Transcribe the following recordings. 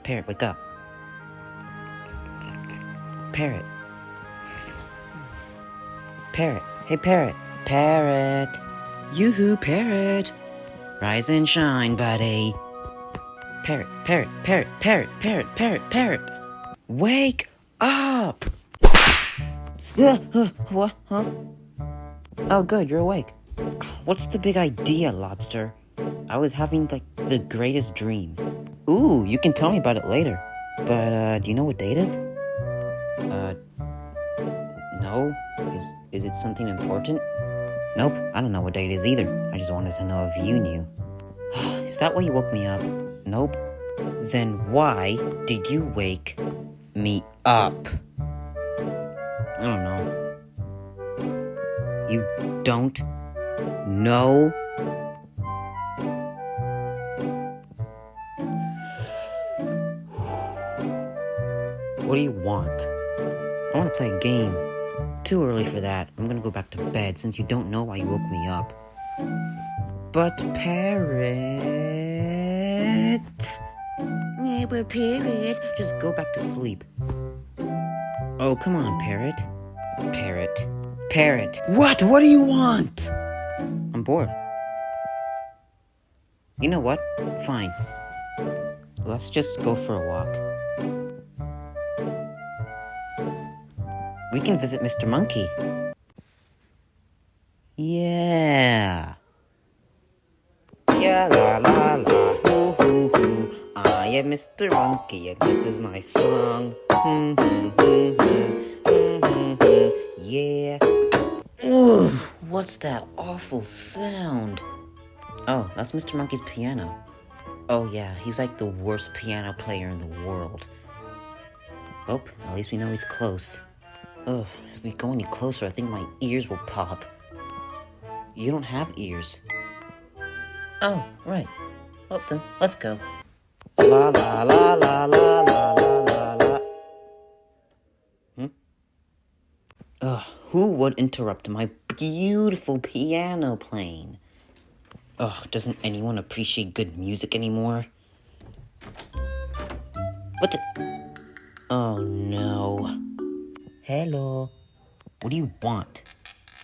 Parrot, wake up. Parrot. Parrot. Hey, Parrot. Parrot. Yoo-hoo, Parrot. Rise and shine, buddy. Parrot, parrot, parrot, parrot, parrot, parrot, parrot. Wake up! What? Huh? Oh, good, you're awake. What's the big idea, Lobster? I was having, the greatest dream. Ooh, you can tell me about it later. But, do you know what day it is? No? Is it something important? Nope, I don't know what day it is either. I just wanted to know if you knew. Is that why you woke me up? Nope. Then why did you wake me up? I don't know. You don't know? What do you want? I want to play a game. Too early for that. I'm gonna go back to bed since you don't know why you woke me up. But Parrot... Yeah, but Parrot... Just go back to sleep. Oh, come on, Parrot. Parrot. Parrot. What do you want? I'm bored. You know what? Fine. Let's just go for a walk. We can visit Mr. Monkey. Yeah. Yeah, la la la, hoo hoo hoo. I am Mr. Monkey and this is my song. Yeah. Ooh, what's that awful sound? Oh, that's Mr. Monkey's piano. Oh yeah, he's like the worst piano player in the world. Oh, at least we know he's close. Oh, if we go any closer, I think my ears will pop. You don't have ears. Oh, right. Well then, let's go. La la la la la la la la la. Who would interrupt my beautiful piano playing? Doesn't anyone appreciate good music anymore? What the? Oh no. Hello. What do you want?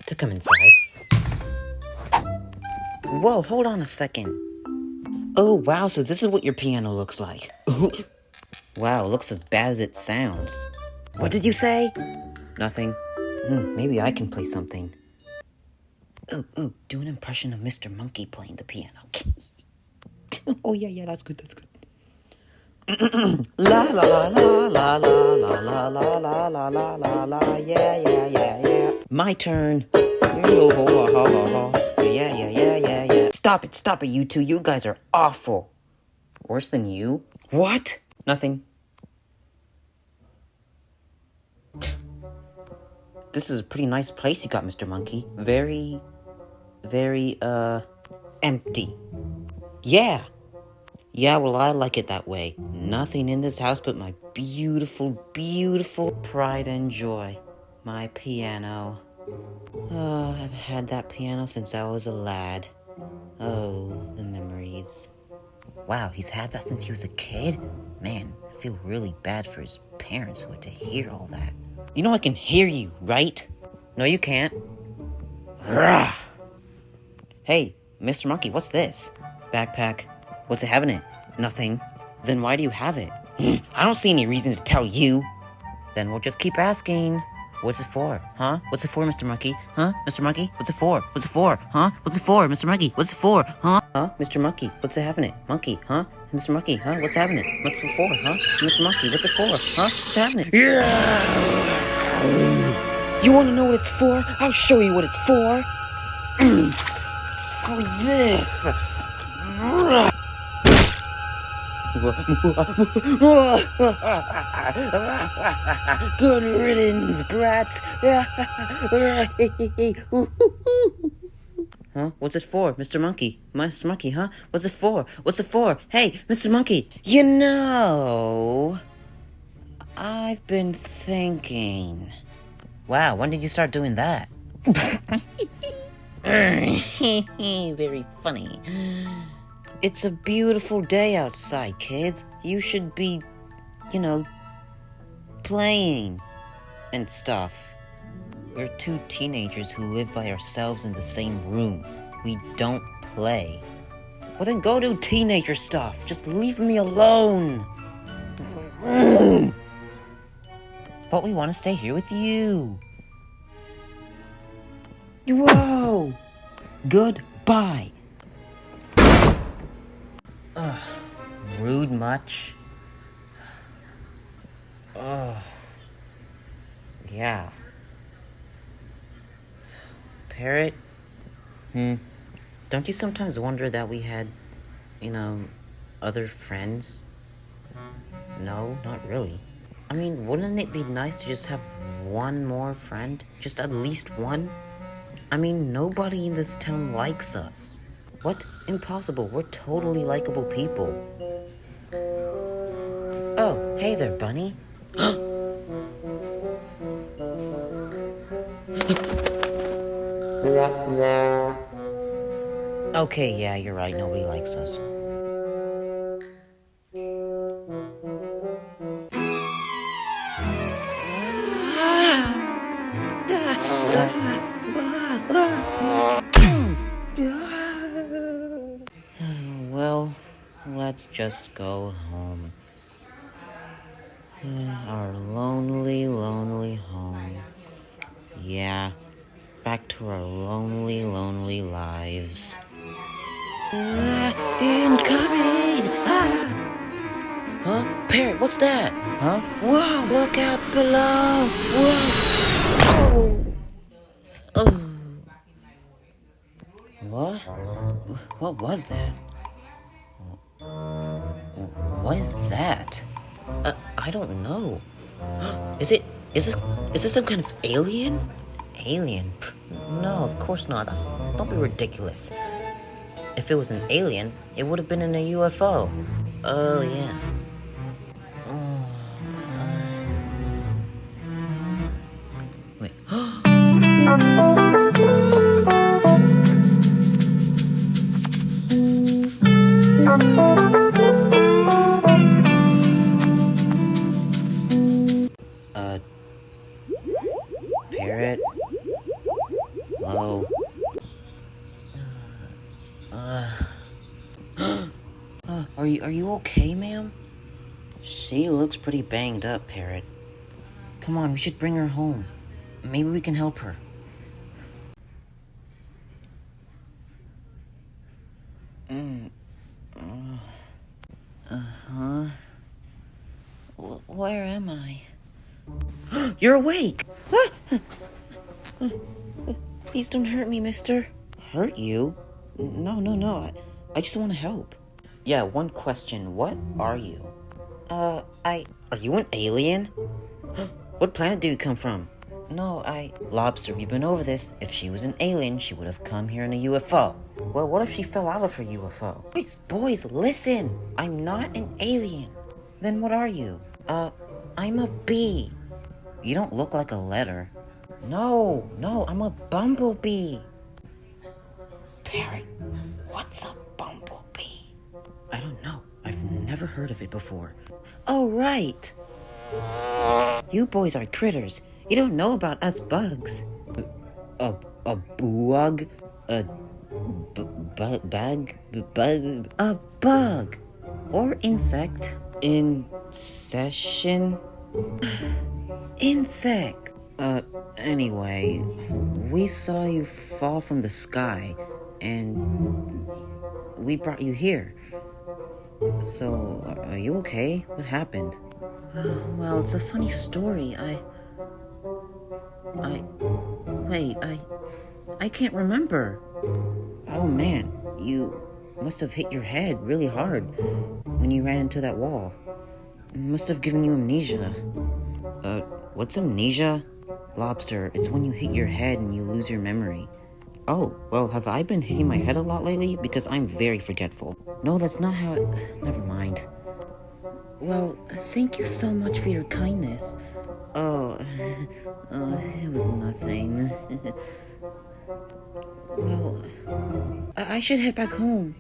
To come inside. Whoa, hold on a second. Oh, wow, so this is what your piano looks like. Wow, it looks as bad as it sounds. What did you say? Nothing. Maybe I can play something. Ooh, do an impression of Mr. Monkey playing the piano. Oh, yeah, that's good. La la la la la la la la la la la la la la, yeah. My turn. Yeah. Stop it, you two. You guys are awful. Worse than you? What? Nothing. This is a pretty nice place you got, Mr. Monkey. Very, empty. Yeah, well, I like it that way. Nothing in this house but my beautiful, beautiful pride and joy. My piano. Oh, I've had that piano since I was a lad. Oh, the memories. Wow, he's had that since he was a kid? Man, I feel really bad for his parents who had to hear all that. You know I can hear you, right? No, you can't. Hey, Mr. Monkey, what's this? Backpack. What's it have in it? Nothing. Then why do you have it? I don't see any reason to tell you. Then we'll just keep asking. What's it for? Huh? What's it for, Mr. Monkey? Huh? Mr. Monkey? What's it for? What's it for? Huh? What's it for, Mr. Monkey? What's it for? Huh? Huh? Mr. Monkey? What's it having it? Monkey? Huh? Mr. Monkey? Huh? What's having it? What's it for? Huh? Mr. Monkey? What's it for? Huh? What's having it? Yeah! You want to know what it's for? I'll show you what it's for. It's for this. Good riddance, brats. Huh? What's it for, Mr. Monkey? Mr. Monkey, huh? What's it for? What's it for? Hey, Mr. Monkey. You know, I've been thinking. Wow, when did you start doing that? Very funny. It's a beautiful day outside, kids. You should be, you know, playing and stuff. We're two teenagers who live by ourselves in the same room. We don't play. Well, then go do teenager stuff. Just leave me alone. But we want to stay here with you. Whoa! Goodbye. Ugh, rude much? Ugh. Yeah. Parrot? Don't you sometimes wonder that we had, other friends? No, not really. I mean, wouldn't it be nice to just have one more friend? Just at least one? I mean, nobody in this town likes us. What? Impossible. We're totally likable people. Oh, hey there, Bunny. Okay, yeah, you're right. Nobody likes us. Well, let's just go home. Our lonely, lonely home. Yeah, back to our lonely, lonely lives. Incoming! Huh? Parrot, what's that? Huh? Whoa, look out below! Whoa! Oh. What? What was that? What is that? I don't know. Is this some kind of alien? Alien? No, of course not. Don't be ridiculous. If it was an alien, it would have been in a UFO. Oh, yeah. Wait. Parrot? Hello? Are you okay, ma'am? She looks pretty banged up, Parrot. Come on, we should bring her home. Maybe we can help her. Where am I? You're awake! Please don't hurt me, mister. Hurt you? No. I just want to help. Yeah, one question. What are you? Are you an alien? What planet do you come from? No, Lobster, we've been over this. If she was an alien, she would have come here in a UFO. Well, what if she fell out of her UFO? Boys, listen! I'm not an alien. Then what are you? I'm a bee. You don't look like a letter. No, I'm a bumblebee. Parrot, what's a bumblebee? I don't know. I've never heard of it before. Oh, right. You boys are critters. You don't know about us bugs. A bug? A bug. Or insect. Insect. Anyway, we saw you fall from the sky, and we brought you here. So, are you okay? What happened? Well, it's a funny story. I can't remember. Oh man, you must have hit your head really hard when you ran into that wall. It must have given you amnesia. What's amnesia? Lobster, it's when you hit your head and you lose your memory. Oh, well, have I been hitting my head a lot lately? Because I'm very forgetful. No, that's not how it... Never mind. Well, thank you so much for your kindness. Oh, it was nothing. Well, I should head back home.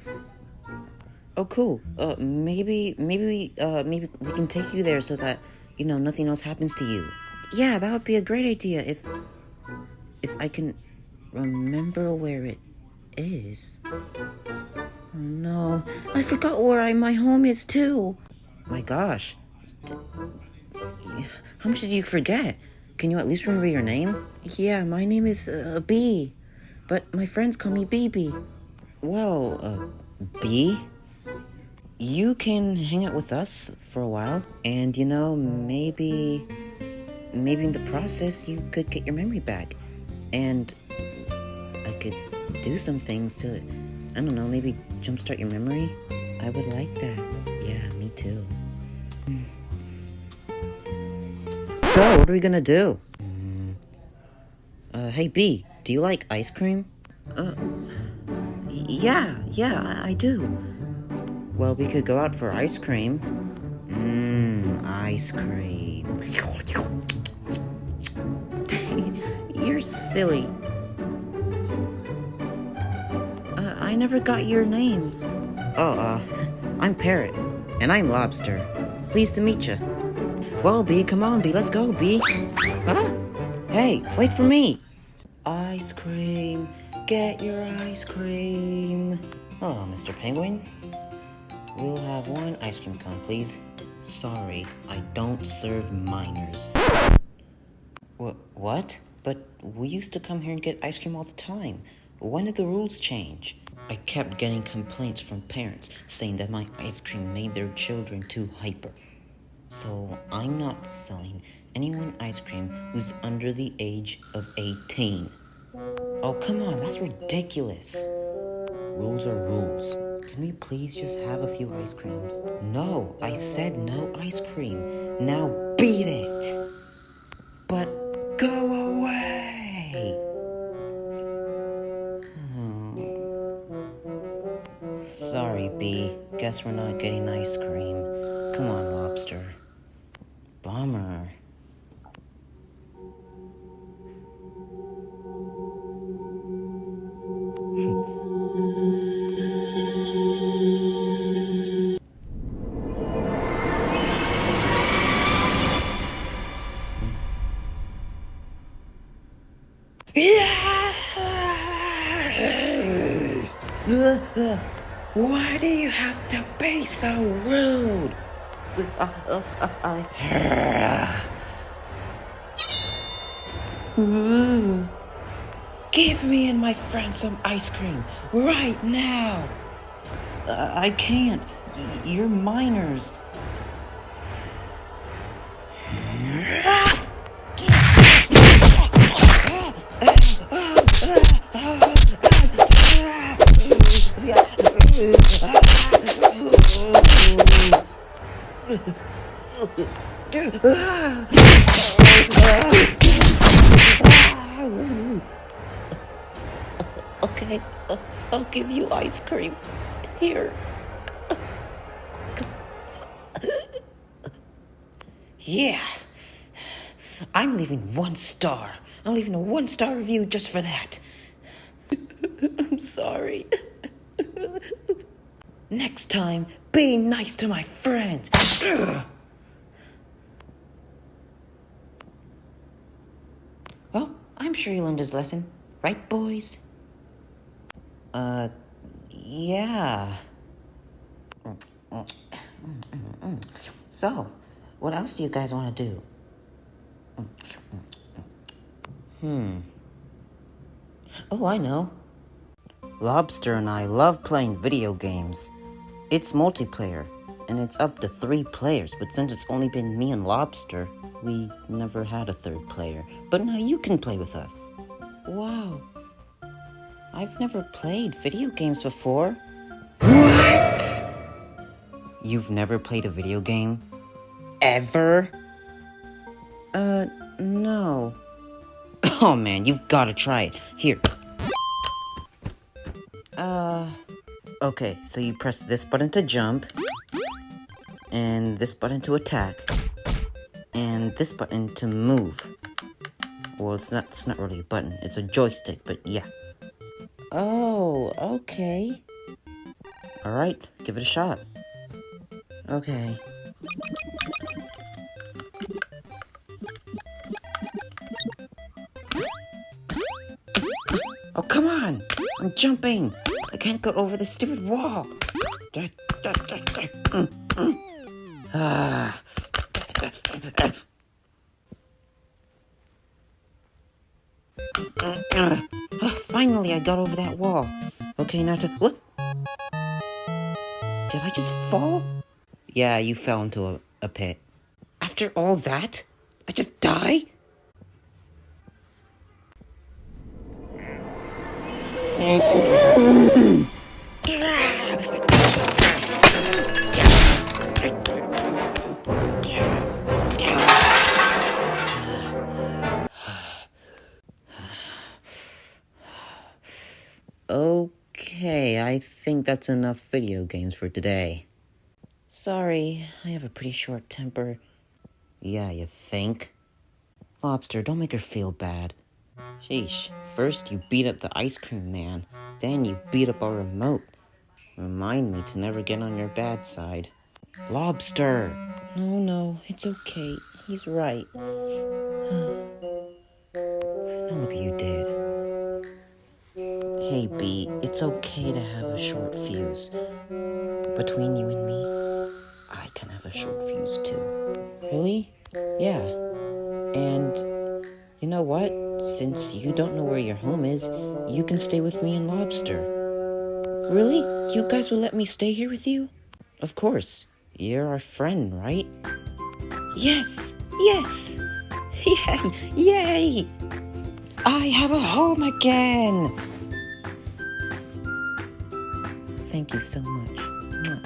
Oh, cool. Maybe we can take you there so that, nothing else happens to you. Yeah, that would be a great idea if I can remember where it is. Oh, no, I forgot where my home is too. My gosh. How much did you forget? Can you at least remember your name? Yeah, my name is B, but my friends call me BB. Well, B, you can hang out with us for a while, and maybe in the process you could get your memory back, and I could do some things to, I don't know, maybe jumpstart your memory. I would like that. Yeah, me too. So, what are we gonna do? Hey B, do you like ice cream? Yeah, I do. Well, we could go out for ice cream. Ice cream. You're silly. I never got your names. Oh, I'm Parrot, and I'm Lobster. Pleased to meet you. Well, B, come on, B, let's go, B. Huh? Hey, wait for me. Ice cream, get your ice cream. Hello, Mr. Penguin. We'll have one ice cream cone, please. Sorry, I don't serve minors. What? But we used to come here and get ice cream all the time. When did the rules change? I kept getting complaints from parents saying that my ice cream made their children too hyper. So I'm not selling anyone ice cream who's under the age of 18. Oh, come on, that's ridiculous. Rules are rules. Can we please just have a few ice creams? No, I said no ice cream. Now beat it. But go away. Sorry, B. Guess we're not getting ice cream. Come on, Lobster. Bummer. Why do you have to be so rude? Give me and my friend some ice cream right now. I can't. You're minors. Okay, I'll give you ice cream. Here. Yeah. I'm leaving 1 star. I'm leaving a 1-star review just for that. I'm sorry. Next time, be nice to my friends. Well, I'm sure he learned his lesson. Right, boys? Yeah. So, what else do you guys want to do? Oh, I know. Lobster and I love playing video games. It's multiplayer, and it's up to 3 players, but since it's only been me and Lobster, we never had a 3rd player. But now you can play with us. Wow. I've never played video games before. What? You've never played a video game? Ever? No. Oh man, you've gotta try it. Here. Okay, so you press this button to jump, and this button to attack, and this button to move. Well, it's not really a button, it's a joystick, but yeah. Oh, okay. Alright, give it a shot. Okay. Oh, come on! I'm jumping! I can't go over the stupid wall! Ah. Finally, I got over that wall. Okay, now to... What? Did I just fall? Yeah, you fell into a pit. After all that? I just die? Okay, I think that's enough video games for today. Sorry, I have a pretty short temper. Yeah, you think? Lobster, don't make her feel bad. Sheesh, first you beat up the ice cream man, then you beat up our remote. Remind me to never get on your bad side. Lobster! No, it's okay. He's right. Now look what you did. Hey, B, it's okay to have a short fuse. Between you and me, I can have a short fuse too. Really? Yeah. And you know what? Since you don't know where your home is, you can stay with me and Lobster. Really? You guys will let me stay here with you? Of course. You're our friend, right? Yes! Yay! I have a home again! Thank you so much. Mwah.